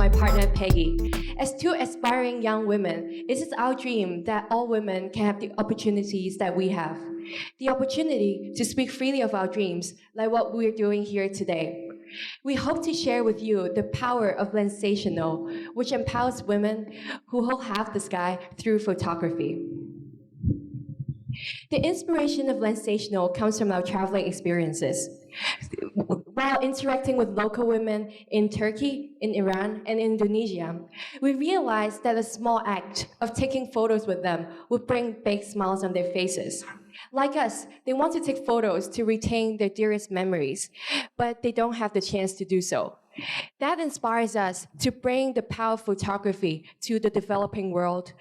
my partner Peggy. As two aspiring young women, it is our dream that all women can have the opportunities that we have. The opportunity to speak freely of our dreams, like what we're doing here today. We hope to share with you the power of Lensational, which empowers women who hold half the sky through photography. The inspiration of Lensational comes from our traveling experiences. While interacting with local women in Turkey, in Iran, and Indonesia, we realized that a small act of taking photos with them would bring big smiles on their faces. Like us, they want to take photos to retain their dearest memories, but they don't have the chance to do so. That inspires us to bring the power of photography to the developing world,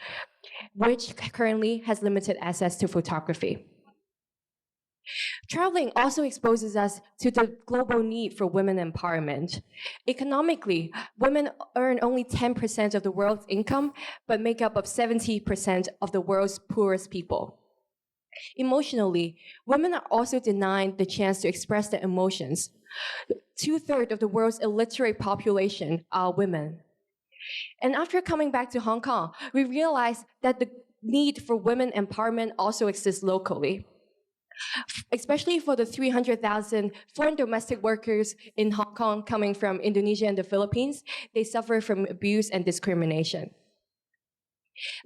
which currently has limited access to photography. Traveling also exposes us to the global need for women empowerment. Economically, women earn only 10% of the world's income, but make up of 70% of the world's poorest people. Emotionally, women are also denied the chance to express their emotions. 2/3 of the world's illiterate population are women. And after coming back to Hong Kong, we realized that the need for women empowerment also exists locally, especially for the 300,000 foreign domestic workers in Hong Kong coming from Indonesia and the Philippines. They suffer from abuse and discrimination.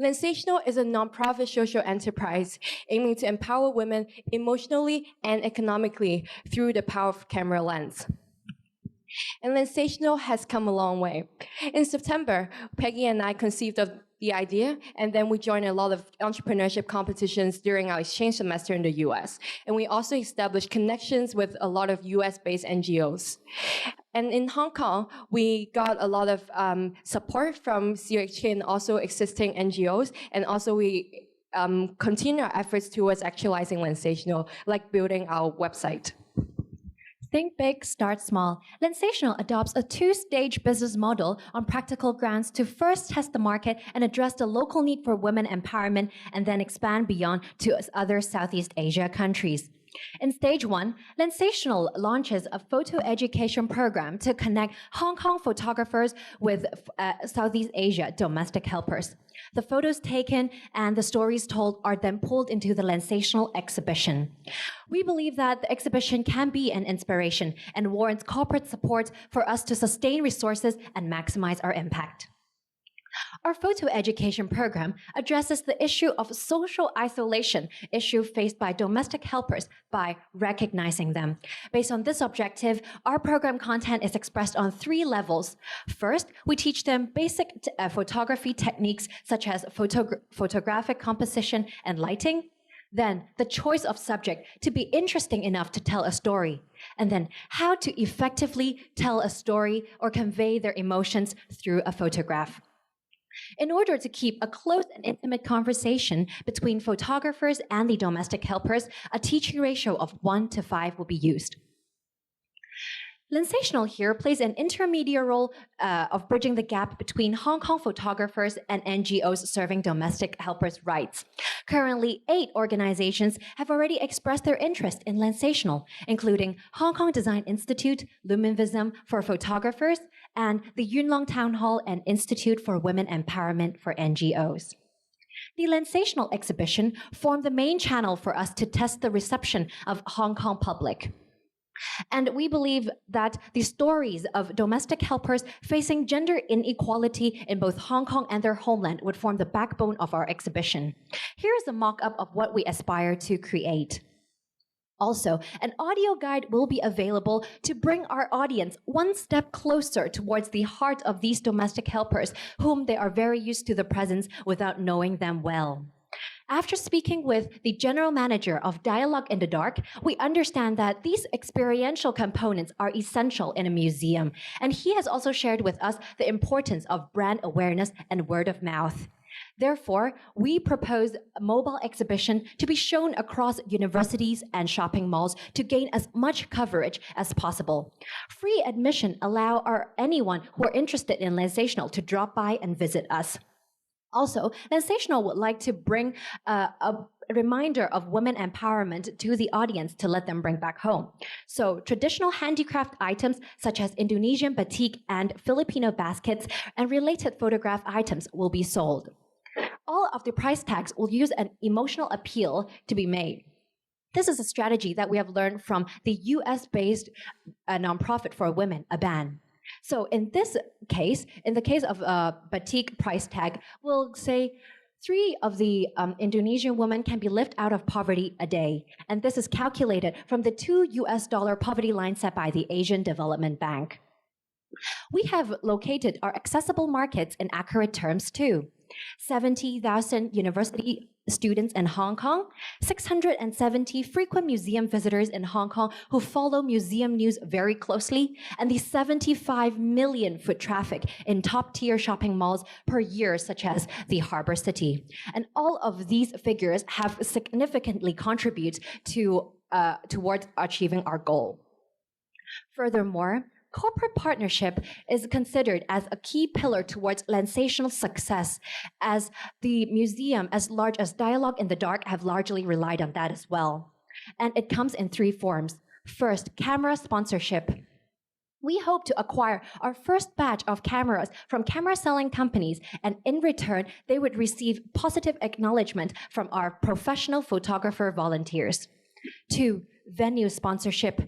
Lensational is a nonprofit social enterprise aiming to empower women emotionally and economically through the power of camera lens. And Lensational has come a long way. In September, Peggy and I conceived of the idea, and then we joined a lot of entrepreneurship competitions during our exchange semester in the US. And we also established connections with a lot of US-based NGOs. And in Hong Kong, we got a lot of support from CHK and also existing NGOs, and also we continue our efforts towards actualizing Lensational, like building our website. Think big, start small. Lensational adopts a two-stage business model on practical grounds to first test the market and address the local need for women empowerment, and then expand beyond to other Southeast Asia countries. In stage one, Lensational launches a photo education program to connect Hong Kong photographers with Southeast Asia domestic helpers. The photos taken and the stories told are then pulled into the Lensational exhibition. We believe that the exhibition can be an inspiration and warrants corporate support for us to sustain resources and maximize our impact. Our photo education program addresses the issue of social isolation issue faced by domestic helpers by recognizing them. Based on this objective, our program content is expressed on 3 levels. First, we teach them basic photography techniques such as photographic composition and lighting. Then, the choice of subject to be interesting enough to tell a story. And then, how to effectively tell a story or convey their emotions through a photograph. In order to keep a close and intimate conversation between photographers and the domestic helpers, a teaching ratio of 1:5 will be used. Lensational here plays an intermediate role of bridging the gap between Hong Kong photographers and NGOs serving domestic helpers' rights. Currently, 8 organizations have already expressed their interest in Lensational, including Hong Kong Design Institute, Luminvism for Photographers, and the Yuen Long Town Hall and Institute for Women Empowerment for NGOs. The Lensational exhibition formed the main channel for us to test the reception of Hong Kong public. And we believe that the stories of domestic helpers facing gender inequality in both Hong Kong and their homeland would form the backbone of our exhibition. Here is a mock-up of what we aspire to create. Also, an audio guide will be available to bring our audience one step closer towards the heart of these domestic helpers, whom they are very used to the presence without knowing them well. After speaking with the general manager of Dialogue in the Dark, we understand that these experiential components are essential in a museum, and he has also shared with us the importance of brand awareness and word of mouth. Therefore, we propose a mobile exhibition to be shown across universities and shopping malls to gain as much coverage as possible. Free admission allow anyone who are interested in Lensational to drop by and visit us. Also, Lensational would like to bring a reminder of women empowerment to the audience to let them bring back home. So traditional handicraft items such as Indonesian batik and Filipino baskets and related photograph items will be sold. All of the price tags will use an emotional appeal to be made. This is a strategy that we have learned from the US-based nonprofit for women, ABAN. So in this case, in the case of batik price tag, we'll say 3 of the Indonesian women can be lifted out of poverty a day. And this is calculated from the $2 poverty line set by the Asian Development Bank. We have located our accessible markets in accurate terms too. 70,000 university students in Hong Kong, 670 frequent museum visitors in Hong Kong who follow museum news very closely, and the 75 million foot traffic in top-tier shopping malls per year, such as the Harbour City. And all of these figures have significantly contributed towards achieving our goal. Furthermore, corporate partnership is considered as a key pillar towards Lensational success, as the museum, as large as Dialogue in the Dark, have largely relied on that as well. And it comes in 3 forms. First, camera sponsorship. We hope to acquire our first batch of cameras from camera selling companies, and in return, they would receive positive acknowledgement from our professional photographer volunteers. 2, venue sponsorship.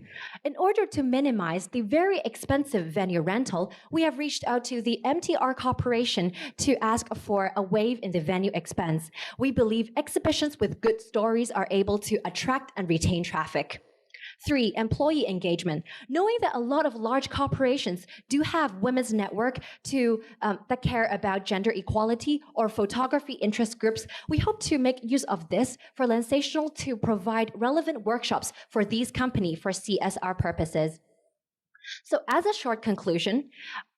In order to minimize the very expensive venue rental, we have reached out to the MTR Corporation to ask for a waive in the venue expense. We believe exhibitions with good stories are able to attract and retain traffic. 3, employee engagement. Knowing that a lot of large corporations do have women's network that care about gender equality or photography interest groups, we hope to make use of this for Lensational to provide relevant workshops for these companies for CSR purposes. So as a short conclusion,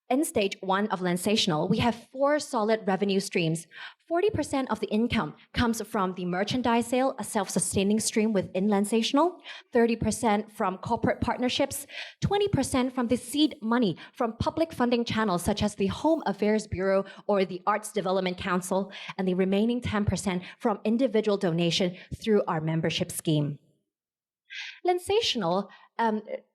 in stage 1 of Lensational, we have 4 solid revenue streams. 40% of the income comes from the merchandise sale, a self-sustaining stream within Lensational, 30% from corporate partnerships, 20% from the seed money from public funding channels such as the Home Affairs Bureau or the Arts Development Council, and the remaining 10% from individual donation through our membership scheme. Lensational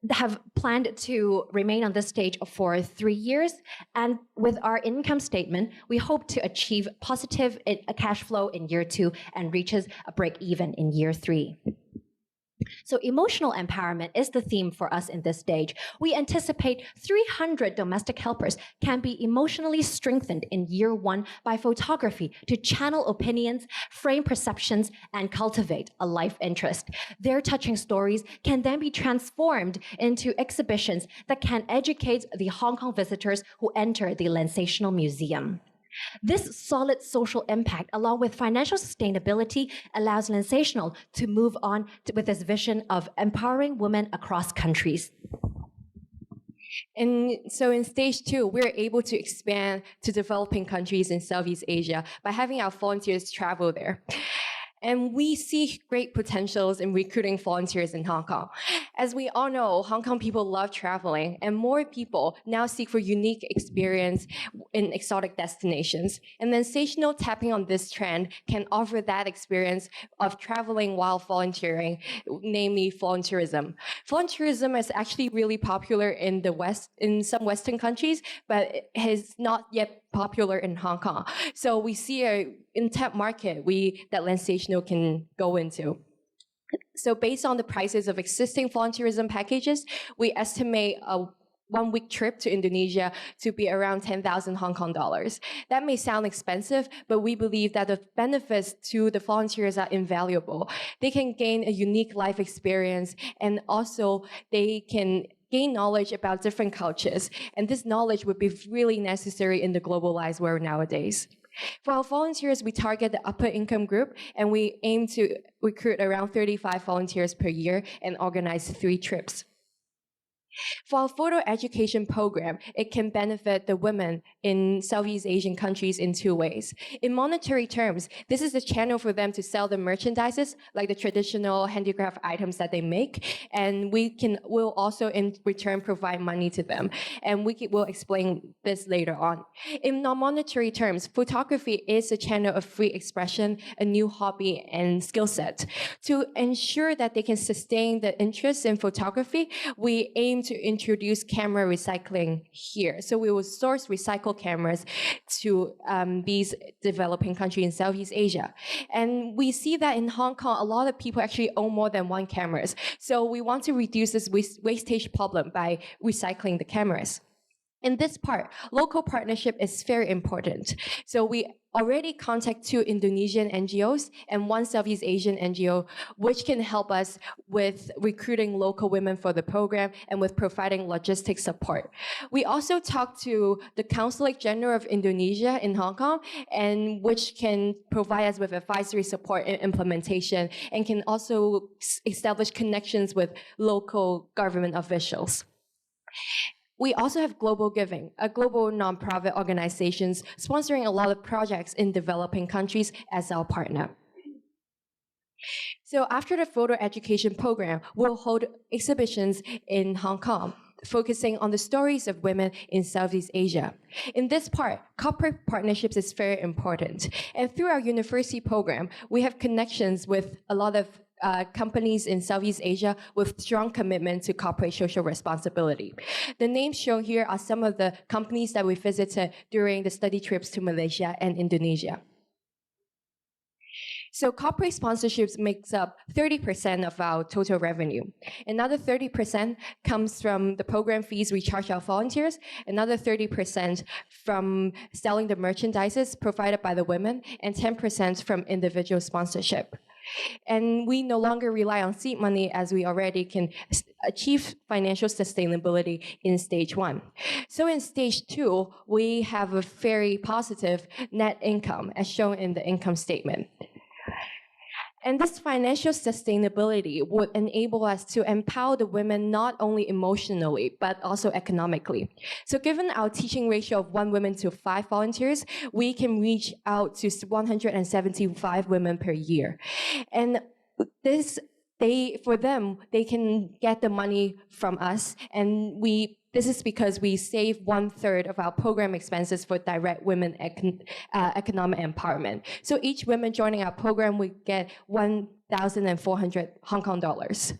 have planned to remain on this stage for 3 years, and with our income statement, we hope to achieve positive cash flow in year 2 and reaches a break even in year 3. So emotional empowerment is the theme for us in this stage. We anticipate 300 domestic helpers can be emotionally strengthened in year 1 by photography to channel opinions, frame perceptions, and cultivate a life interest. Their touching stories can then be transformed into exhibitions that can educate the Hong Kong visitors who enter the Lensational Museum. This solid social impact, along with financial sustainability, allows Lensational to move on with this vision of empowering women across countries. And so in stage 2, we're able to expand to developing countries in Southeast Asia by having our volunteers travel there. And we see great potentials in recruiting volunteers in Hong Kong. As we all know, Hong Kong people love traveling, and more people now seek for unique experience in exotic destinations. And Lensational, tapping on this trend, can offer that experience of traveling while volunteering, namely volunteerism. Volunteerism is actually really popular in the West, in some Western countries, but it is not yet popular in Hong Kong. So we see an untapped market that Lensational can go into. So based on the prices of existing volunteerism packages, we estimate a 1-week trip to Indonesia to be around 10,000 Hong Kong dollars. That may sound expensive, but we believe that the benefits to the volunteers are invaluable. They can gain a unique life experience, and also they can gain knowledge about different cultures. And this knowledge would be really necessary in the globalized world nowadays. For our volunteers, we target the upper income group, and we aim to recruit around 35 volunteers per year and organize 3 trips. For our photo education program, it can benefit the women in Southeast Asian countries in two ways. In monetary terms, this is a channel for them to sell the merchandises, like the traditional handicraft items that they make, and we'll also in return provide money to them. And we'll explain this later on. In non-monetary terms, photography is a channel of free expression, a new hobby and skill set. To ensure that they can sustain the interest in photography, we aim to introduce camera recycling here. So we will source recycled cameras to these developing countries in Southeast Asia. And we see that in Hong Kong, a lot of people actually own more than one cameras. So we want to reduce this wastage problem by recycling the cameras. In this part, local partnership is very important. So we already contact 2 Indonesian NGOs and 1 Southeast Asian NGO, which can help us with recruiting local women for the program and with providing logistic support. We also talked to the Consulate General of Indonesia in Hong Kong, and which can provide us with advisory support and implementation, and can also establish connections with local government officials. We also have Global Giving, a global nonprofit organizations sponsoring a lot of projects in developing countries as our partner. So after the photo education program, we'll hold exhibitions in Hong Kong, focusing on the stories of women in Southeast Asia. In this part, corporate partnerships is very important. And through our university program, we have connections with a lot of companies in Southeast Asia with strong commitment to corporate social responsibility. The names shown here are some of the companies that we visited during the study trips to Malaysia and Indonesia. So corporate sponsorships makes up 30% of our total revenue. Another 30% comes from the program fees we charge our volunteers, another 30% from selling the merchandises provided by the women, and 10% from individual sponsorship. And we no longer rely on seed money, as we already can achieve financial sustainability in stage 1. So in stage 2, we have a very positive net income as shown in the income statement. And this financial sustainability would enable us to empower the women not only emotionally, but also economically. So given our teaching ratio of 1 woman to 5 volunteers, we can reach out to 175 women per year. And for them, they can get the money from us, and this is because we save 1/3 of our program expenses for direct women economic empowerment. So each woman joining our program will get 1,400 Hong Kong dollars.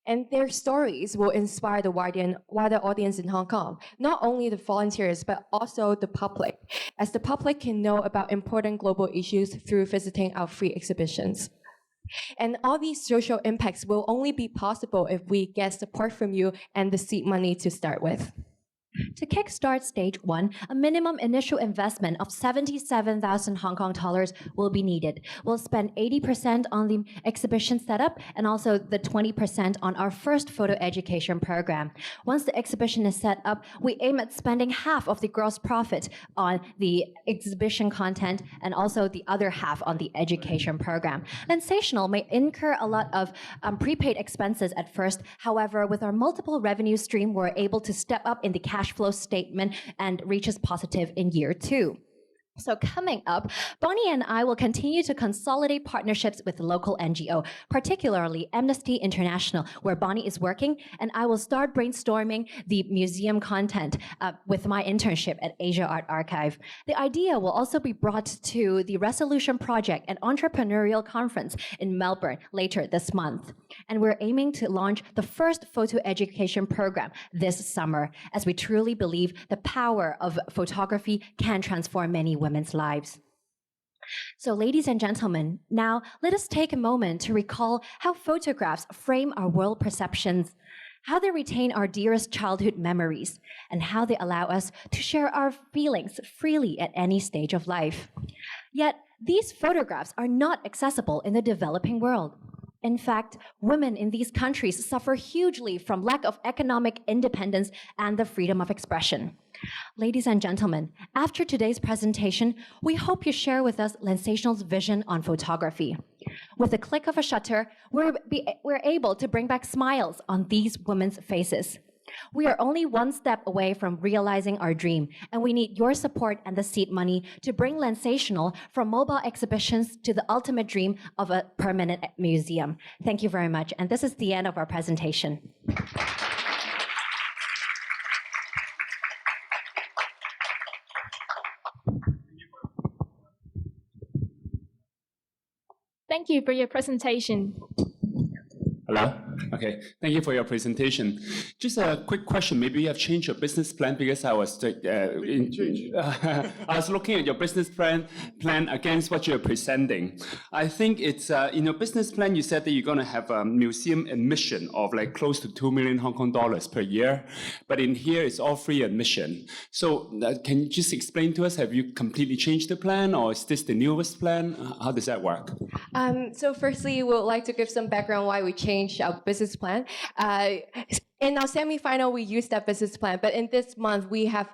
And their stories will inspire the wider audience in Hong Kong, not only the volunteers, but also the public, as the public can know about important global issues through visiting our free exhibitions. And all these social impacts will only be possible if we get support from you and the seed money to start with. To kickstart stage 1, a minimum initial investment of 77,000 Hong Kong dollars will be needed. We'll spend 80% on the exhibition setup and also the 20% on our first photo education program. Once the exhibition is set up, we aim at spending half of the gross profit on the exhibition content and also the other half on the education program. Lensational may incur a lot of prepaid expenses at first. However, with our multiple revenue stream, we're able to step up in the cash flow statement and reaches positive in year 2. So coming up, Bonnie and I will continue to consolidate partnerships with local NGO, particularly Amnesty International, where Bonnie is working, and I will start brainstorming the museum content with my internship at Asia Art Archive. The idea will also be brought to the Resolution Project, an entrepreneurial conference in Melbourne later this month. And we're aiming to launch the first photo education program this summer, as we truly believe the power of photography can transform many women's lives. So ladies and gentlemen, now let us take a moment to recall how photographs frame our world perceptions, how they retain our dearest childhood memories, and how they allow us to share our feelings freely at any stage of life. Yet, these photographs are not accessible in the developing world. In fact, women in these countries suffer hugely from lack of economic independence and the freedom of expression. Ladies and gentlemen, after today's presentation, we hope you share with us Lensational's vision on photography. With a click of a shutter, we're able to bring back smiles on these women's faces. We are only one step away from realizing our dream, and we need your support and the seed money to bring Lensational from mobile exhibitions to the ultimate dream of a permanent museum. Thank you very much, and this is the end of our presentation. Thank you for your presentation. Hello? Okay, thank you for your presentation. Just a quick question. Maybe you have changed your business plan because I was I was looking at your business plan against what you're presenting. I think it's in your business plan you said that you're going to have a museum admission of like close to 2 million Hong Kong dollars per year, but in here it's all free admission. So can you just explain to us, have you completely changed the plan, or is this the newest plan? How does that work? So firstly, we would like to give some background why we changed our business plan. In our semi-final, we used that business plan, but in this month, we have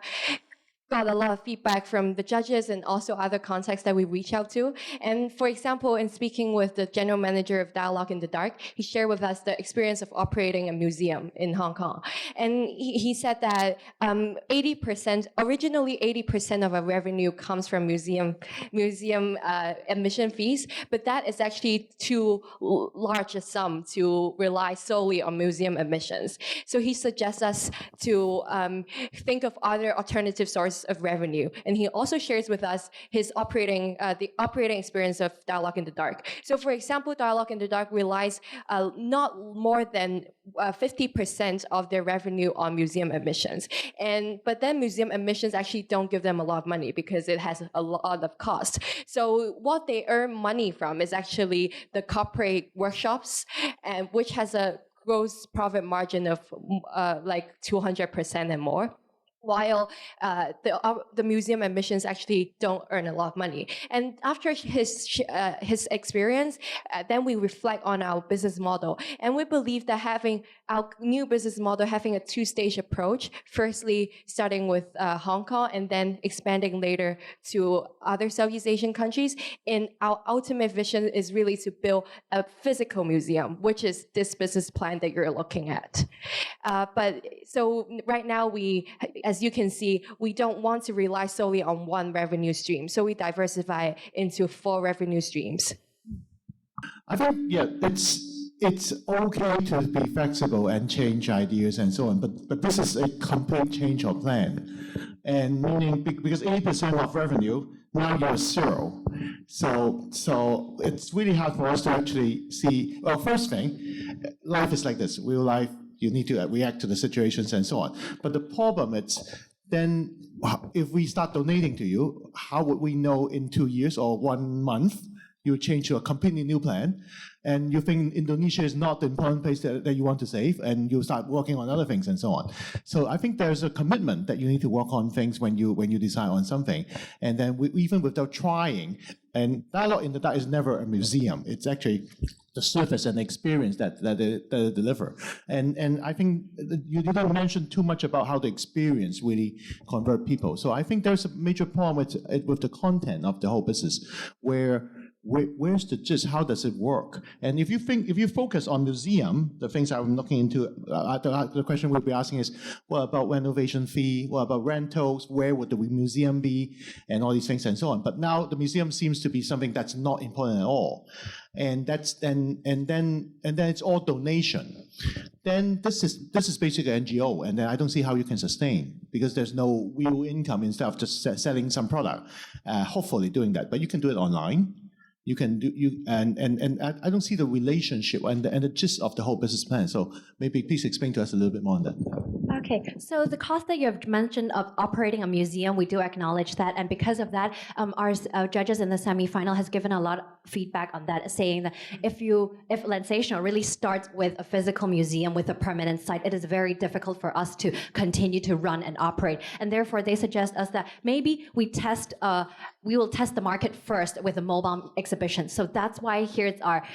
got a lot of feedback from the judges and also other contacts that we reach out to. And for example, in speaking with the general manager of Dialogue in the Dark, he shared with us the experience of operating a museum in Hong Kong. And he said that originally 80% of our revenue comes from museum admission fees, but that is actually too large a sum to rely solely on museum admissions. So he suggests us to think of other alternative sources of revenue, and he also shares with us his the operating experience of Dialogue in the Dark. So, for example, Dialogue in the Dark relies not more than 50% of their revenue on museum admissions, but then museum admissions actually don't give them a lot of money because it has a lot of cost. So, what they earn money from is actually the corporate workshops, and which has a gross profit margin of like 200% and more, while the museum admissions actually don't earn a lot of money. And after his experience, then we reflect on our business model. And we believe that having our new business model, having a two-stage approach, firstly starting with Hong Kong and then expanding later to other Southeast Asian countries, and our ultimate vision is really to build a physical museum, which is this business plan that you're looking at. But so right now as you can see, we don't want to rely solely on one revenue stream. So we diversify into 4 revenue streams. I think, yeah, it's okay to be flexible and change ideas and so on, but this is a complete change of plan. And meaning, because 80% of revenue, now you're 0. So it's really hard for us to actually see, well, first thing, life is like this, real life, you need to react to the situations and so on. But the problem is, then if we start donating to you, how would we know in 2 years or 1 month you change to a completely new plan, and you think Indonesia is not the important place that you want to save, and you start working on other things and so on. So I think there's a commitment that you need to work on things when you decide on something, and then even without trying. And Dialogue in the Dark is never a museum. It's actually the service and experience that they deliver. And I think you didn't mention too much about how the experience really convert people. So I think there's a major problem with the content of the whole business, where's the gist? How does it work? And if you focus on museum, the things I'm looking into, the question we'll be asking is, what about renovation fee? What about rentals? Where would the museum be? And all these things and so on. But now the museum seems to be something that's not important at all. And then it's all donation. Then this is basically an NGO, and then I don't see how you can sustain, because there's no real income instead of just selling some product. Hopefully doing that, but you can do it online. You can do and I don't see the relationship and the gist of the whole business plan. So maybe please explain to us a little bit more on that. Okay, so the cost that you have mentioned of operating a museum, we do acknowledge that, and because of that, our judges in the semi-final has given a lot of feedback on that, saying that if Lensational really starts with a physical museum with a permanent site, it is very difficult for us to continue to run and operate, and therefore they suggest us that maybe we will test the market first with a mobile exhibition. So that's why here's our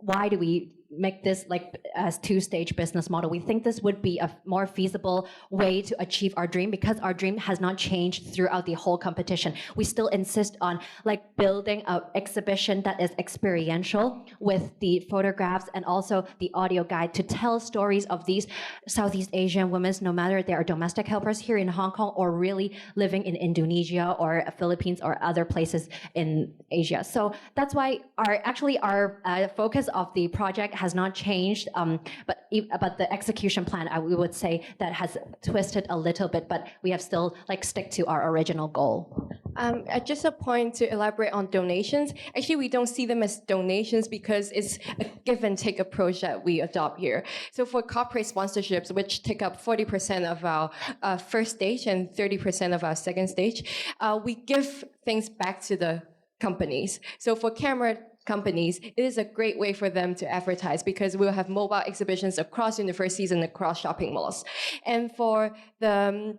why do we make this like as two-stage business model. We think this would be a more feasible way to achieve our dream because our dream has not changed throughout the whole competition. We still insist on like building an exhibition that is experiential with the photographs and also the audio guide to tell stories of these Southeast Asian women, no matter they are domestic helpers here in Hong Kong or really living in Indonesia or Philippines or other places in Asia. So that's why our focus of the project has not changed, but the execution plan, we would say that has twisted a little bit, but we have still like stick to our original goal. Just a point to elaborate on donations. Actually, we don't see them as donations because it's a give and take approach that we adopt here. So for corporate sponsorships, which take up 40% of our first stage and 30% of our second stage, we give things back to the companies. So for camera companies, it is a great way for them to advertise because we'll have mobile exhibitions across universities and across shopping malls. And for the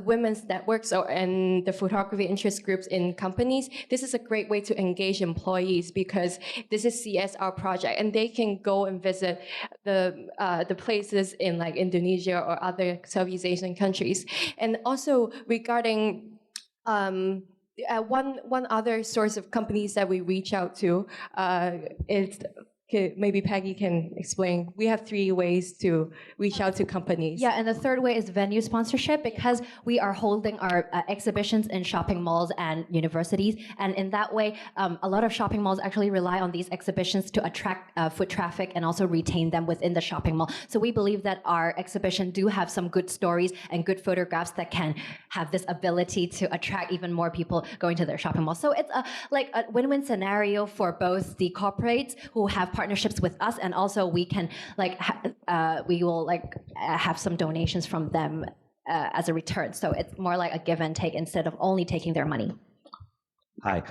women's networks and the photography interest groups in companies, this is a great way to engage employees because this is CSR project and they can go and visit the places in like Indonesia or other Southeast Asian countries. And also regarding one other source of companies that we reach out to is maybe Peggy can explain. We have 3 ways to reach out to companies. Yeah, and the third way is venue sponsorship because we are holding our exhibitions in shopping malls and universities. And in that way, a lot of shopping malls actually rely on these exhibitions to attract foot traffic and also retain them within the shopping mall. So we believe that our exhibition do have some good stories and good photographs that can have this ability to attract even more people going to their shopping mall. So it's a win-win scenario for both the corporates who have partnerships with us, and also we can we will have some donations from them as a return. So it's more like a give and take instead of only taking their money. Hi.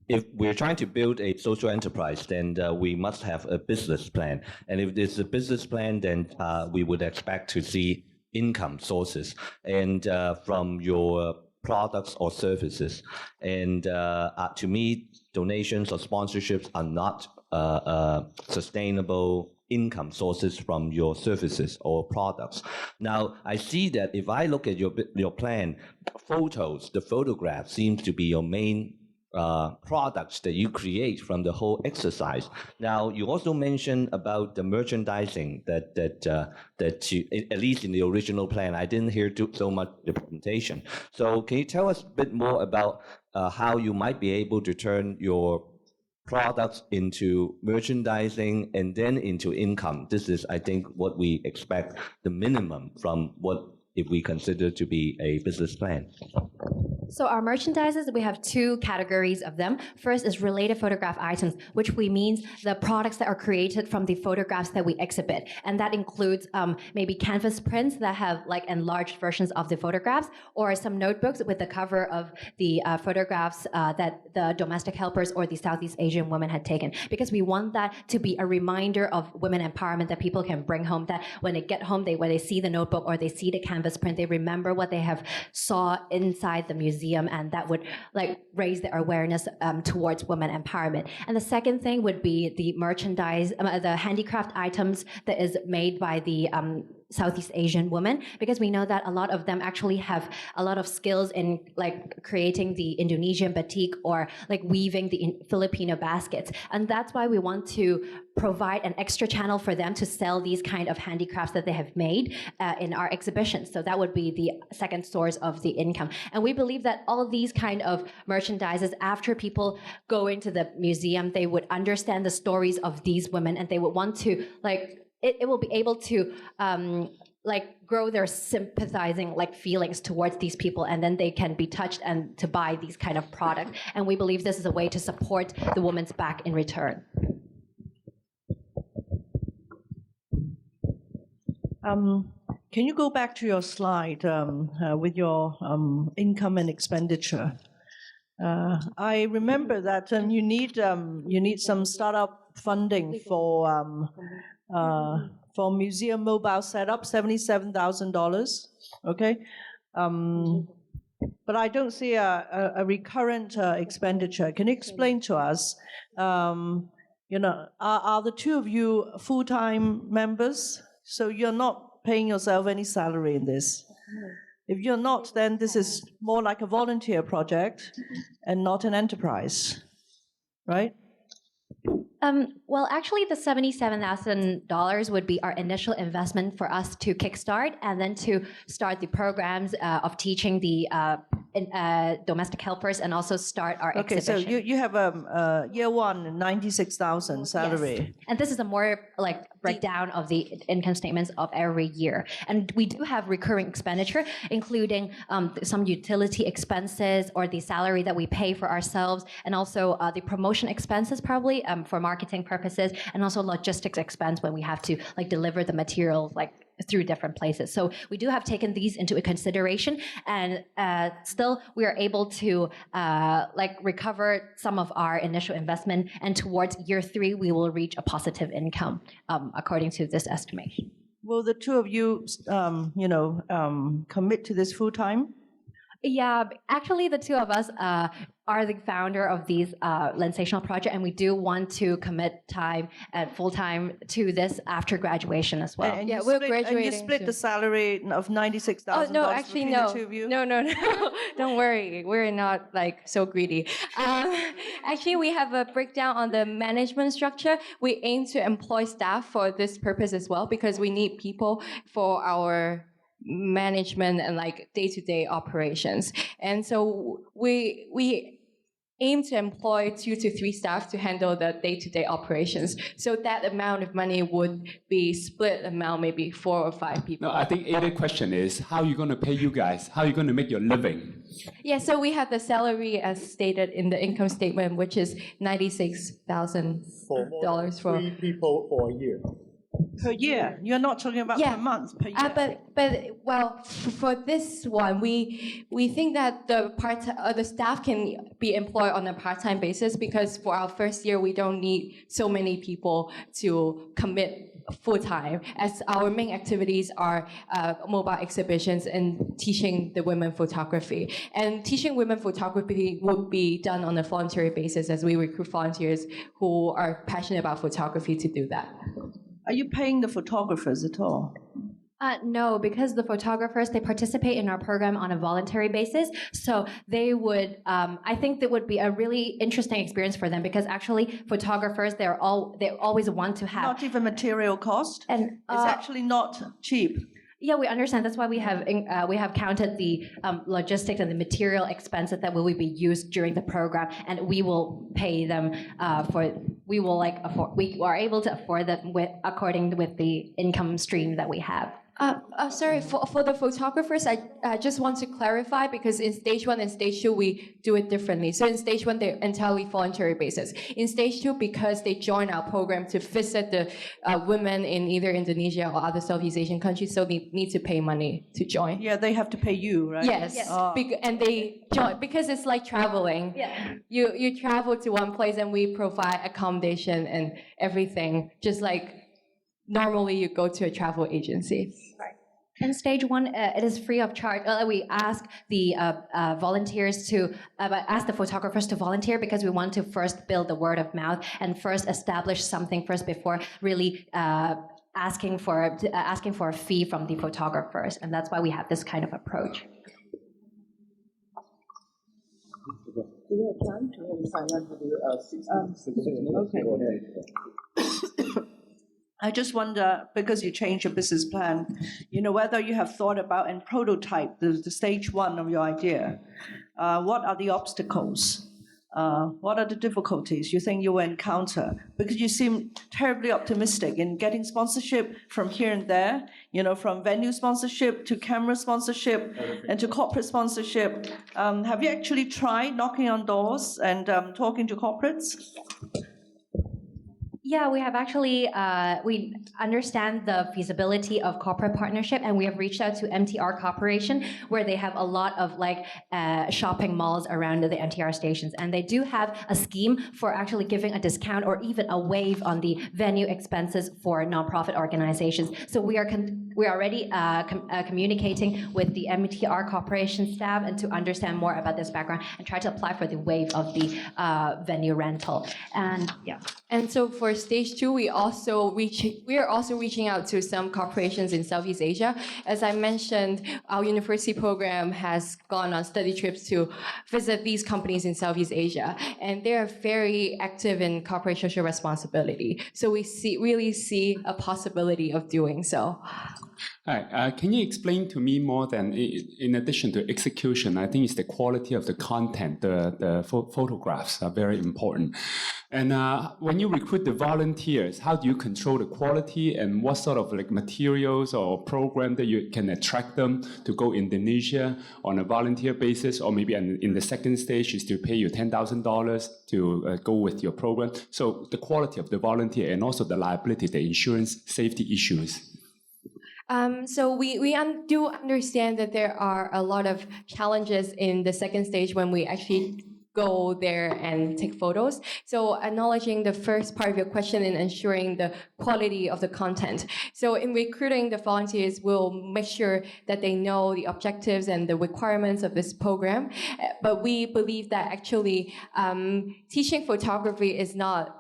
If we're trying to build a social enterprise, then we must have a business plan. And if there's a business plan, then we would expect to see income sources and from your products or services. And to me, donations or sponsorships are not sustainable income sources from your services or products. Now, I see that if I look at your plan, the photographs seems to be your main products that you create from the whole exercise. Now, you also mentioned about the merchandising that you, at least in the original plan, I didn't hear so much the presentation. So can you tell us a bit more about how you might be able to turn your products into merchandising and then into income? This is, I think, what we expect the minimum from what if we consider to be a business plan. So our merchandises, we have 2 categories of them. First is related photograph items, which means the products that are created from the photographs that we exhibit. And that includes maybe canvas prints that have like enlarged versions of the photographs, or some notebooks with the cover of the photographs that the domestic helpers or the Southeast Asian women had taken. Because we want that to be a reminder of women empowerment that people can bring home, that when they get home, when they see the notebook or they see the canvas print, they remember what they have saw inside the museum, and that would like raise their awareness towards women empowerment. And the second thing would be the merchandise, the handicraft items that is made by the Southeast Asian women, because we know that a lot of them actually have a lot of skills in like creating the Indonesian batik or like weaving the Filipino baskets. And that's why we want to provide an extra channel for them to sell these kind of handicrafts that they have made in our exhibition. So that would be the second source of the income. And we believe that all these kind of merchandises, after people go into the museum, they would understand the stories of these women and they would want to like, it will be able to like grow their sympathizing like feelings towards these people, and then they can be touched and to buy these kind of products. And we believe this is a way to support the woman's back in return. Can you go back to your slide with your income and expenditure? I remember that you need some startup funding for museum mobile setup, $77,000. Okay, but I don't see a recurrent expenditure. Can you explain to us? are the two of you full-time members? So you're not paying yourself any salary in this. If you're not, then this is more like a volunteer project and not an enterprise, right? Well, actually, the $77,000 would be our initial investment for us to kickstart and then to start the programs of teaching the domestic helpers and also start our Okay, exhibition. so you have year one, 96,000 salary. Yes. And this is a more like breakdown of the income statements of every year. And we do have recurring expenditure, including some utility expenses or the salary that we pay for ourselves, and also the promotion expenses probably for marketing purposes, and also logistics expense when we have to like deliver the materials like through different places. So we do have taken these into consideration, and still we are able to like recover some of our initial investment, and towards year 3 we will reach a positive income according to this estimation. Will the two of you, commit to this full time? Yeah, actually, the two of us are the founder of these Lensational project, and we do want to commit time at full time to this after graduation as well. And Yeah, you we're split, and you graduating split soon. the salary of $96,000 Oh no, actually between no. the two of you? No. Don't worry, we're not like so greedy. Actually, we have a breakdown on the management structure. We aim to employ staff for this purpose as well, because we need people for our management and like day-to-day operations. And so we aim to employ 2 to 3 staff to handle the day-to-day operations. So that amount of money would be split amount maybe 4 or 5 people. No, I think the question is, how are you going to pay you guys? How are you going to make your living? Yeah, so we have the salary as stated in the income statement, which is $96,000 for 3 people for a year. Per year? You're not talking about Yeah. per month, per year. But well, for this one, we think that the staff can be employed on a part-time basis, because for our first year we don't need so many people to commit full-time, as our main activities are mobile exhibitions and teaching the women photography. And teaching women photography would be done on a voluntary basis, as we recruit volunteers who are passionate about photography to do that. Are you paying the photographers at all? No, because the photographers, they participate in our program on a voluntary basis. So they would, I think that would be a really interesting experience for them, because actually photographers, they always want to have. Not even material cost? And It's actually not cheap. yeah, we understand. That's why we have counted the logistics and the material expenses that will be used during the program, and we will pay them we are able to afford that according with the income stream that we have. Sorry, for the photographers, I just want to clarify, because in stage 1 and stage 2, we do it differently. So in stage 1, they're entirely voluntary basis. In stage 2, because they join our program to visit the women in either Indonesia or other Southeast Asian countries, so they need to pay money to join. Yeah, they have to pay you, right? Yes, Oh. and they join because it's like traveling. Yeah. You travel to one place and we provide accommodation and everything, just like normally you go to a travel agency. In stage 1, it is free of charge. We ask the volunteers to ask the photographers to volunteer, because we want to first build the word of mouth and first establish something first before really asking for a fee from the photographers, and that's why we have this kind of approach. Do we have time to have a silent video? 60 Okay. I just wonder, because you changed your business plan, whether you have thought about and prototype the stage 1 of your idea. What are the obstacles? What are the difficulties you think you will encounter? Because you seem terribly optimistic in getting sponsorship from here and there, from venue sponsorship to camera sponsorship and to corporate sponsorship. Have you actually tried knocking on doors and talking to corporates? Yeah, we have actually, we understand the feasibility of corporate partnership, and we have reached out to MTR Corporation, where they have a lot of shopping malls around the MTR stations. And they do have a scheme for actually giving a discount or even a waive on the venue expenses for nonprofit organizations. So we are we're already communicating with the MTR Corporation staff and to understand more about this background and try to apply for the waive of the venue rental. And yeah. And so for stage 2, we are also reaching out to some corporations in Southeast Asia. As I mentioned, our university program has gone on study trips to visit these companies in Southeast Asia, and they are very active in corporate social responsibility. So we really see a possibility of doing so. Hi, can you explain to me more than, in addition to execution, I think it's the quality of the content, the photographs are very important. And when you recruit the volunteers, how do you control the quality, and what sort of like materials or program that you can attract them to go Indonesia on a volunteer basis, or maybe in the second stage is to pay you $10,000 to go with your program. So the quality of the volunteer and also the liability, the insurance, safety issues. So we do understand that there are a lot of challenges in the second stage when we actually go there and take photos. So acknowledging the first part of your question and ensuring the quality of the content. So in recruiting the volunteers, we'll make sure that they know the objectives and the requirements of this program. But we believe that actually teaching photography is not.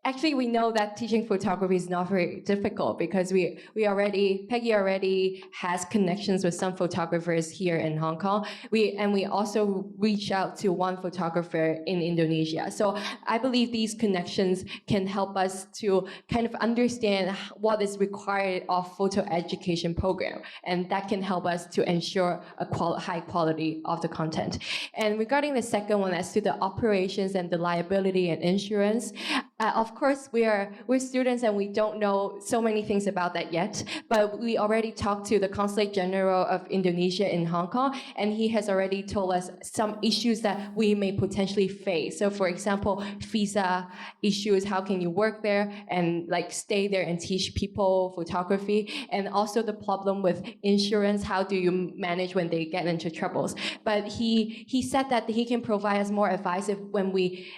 Actually, we know that teaching photography is not very difficult because Peggy already has connections with some photographers here in Hong Kong. We also reach out to one photographer in Indonesia. So I believe these connections can help us to kind of understand what is required of photo education program, and that can help us to ensure a high quality of the content. And regarding the second one, as to the operations and the liability and insurance, of course, we're students and we don't know so many things about that yet, but we already talked to the Consulate General of Indonesia in Hong Kong, and he has already told us some issues that we may potentially face. So for example, visa issues, how can you work there and like stay there and teach people photography, and also the problem with insurance, how do you manage when they get into troubles. But he said that he can provide us more advice if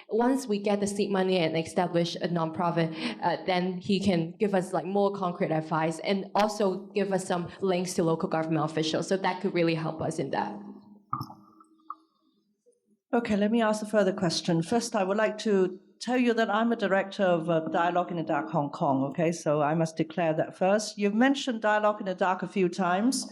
once we get the seed money and establish a nonprofit, then he can give us like more concrete advice and also give us some links to local government officials. So that could really help us in that. Okay, let me ask a further question. First, I would like to tell you that I'm a director of Dialogue in the Dark Hong Kong, okay? So I must declare that first. You've mentioned Dialogue in the Dark a few times.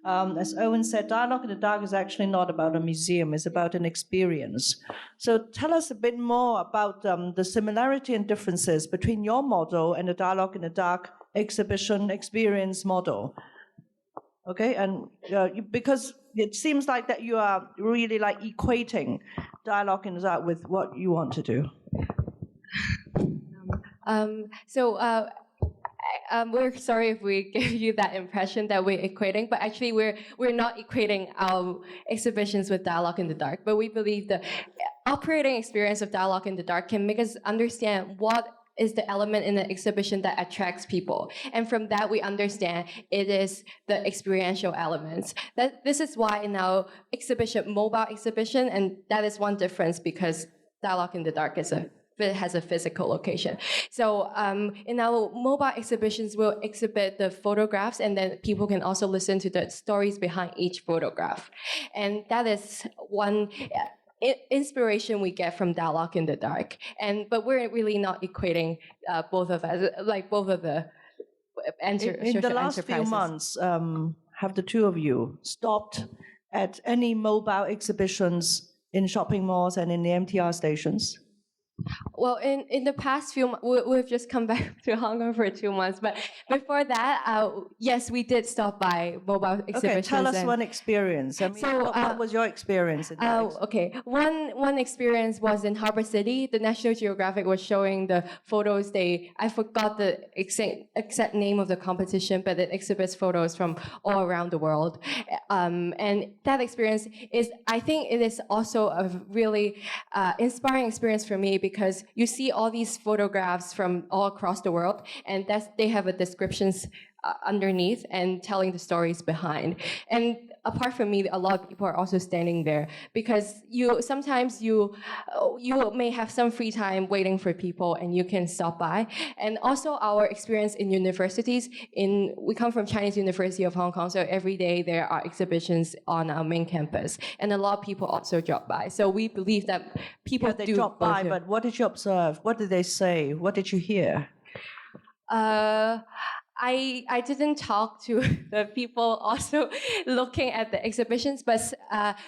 As Owen said, Dialogue in the Dark is actually not about a museum, it's about an experience. So tell us a bit more about the similarity and differences between your model and the Dialogue in the Dark exhibition experience model. Okay, and because it seems like that you are really like equating Dialogue in the Dark with what you want to do. We're sorry if we gave you that impression that we're equating, but actually we're not equating our exhibitions with Dialogue in the Dark. But we believe the operating experience of Dialogue in the Dark can make us understand what is the element in the exhibition that attracts people. And from that, we understand it is the experiential elements. This is why in our exhibition, mobile exhibition, and that is one difference because Dialogue in the Dark has a physical location. So in our mobile exhibitions, we'll exhibit the photographs, and then people can also listen to the stories behind each photograph. And that is one inspiration we get from Dialogue in the Dark. But we're really not equating both of us, like both of the in the last few months, have the two of you stopped at any mobile exhibitions in shopping malls and in the MTR stations? Well, in the past few months, we've just come back to Hong Kong for 2 months, but before that, yes, we did stop by mobile exhibitions. Okay, tell us one experience. I mean, what was your experience in that? Okay, one experience was in Harbour City. The National Geographic was showing the photos. I forgot the exact name of the competition, but it exhibits photos from all around the world. And that experience I think it is also a really inspiring experience for me, because you see all these photographs from all across the world, and they have a descriptions underneath and telling the stories behind. And apart from me, a lot of people are also standing there because sometimes you may have some free time waiting for people and you can stop by. And also our experience in universities, we come from Chinese University of Hong Kong, so every day there are exhibitions on our main campus. And a lot of people also drop by. So we believe that people They do dropped by, both. but what did you observe? What did they say? What did you hear? I didn't talk to the people also looking at the exhibitions, but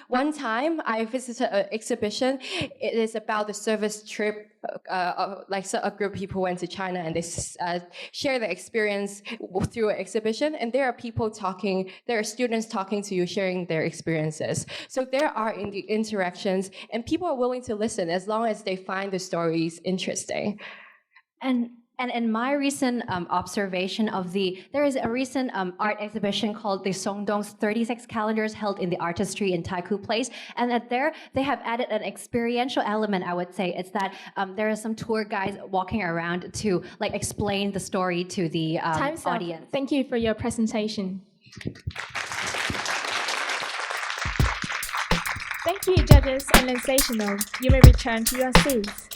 one time I visited an exhibition. It is about the service trip, a group of people went to China and they share their experience through an exhibition. And there are students talking to you, sharing their experiences. So there are interactions, and people are willing to listen as long as they find the stories interesting. And in my recent observation there is a recent art exhibition called the Songdong's 36 Calendars held in the Artistry in Taikoo Place. And there, they have added an experiential element, I would say. It's that there are some tour guides walking around to explain the story to the Time's up. audience. Thank you for your presentation. Thank you, judges and Lensational. You may return to your seats.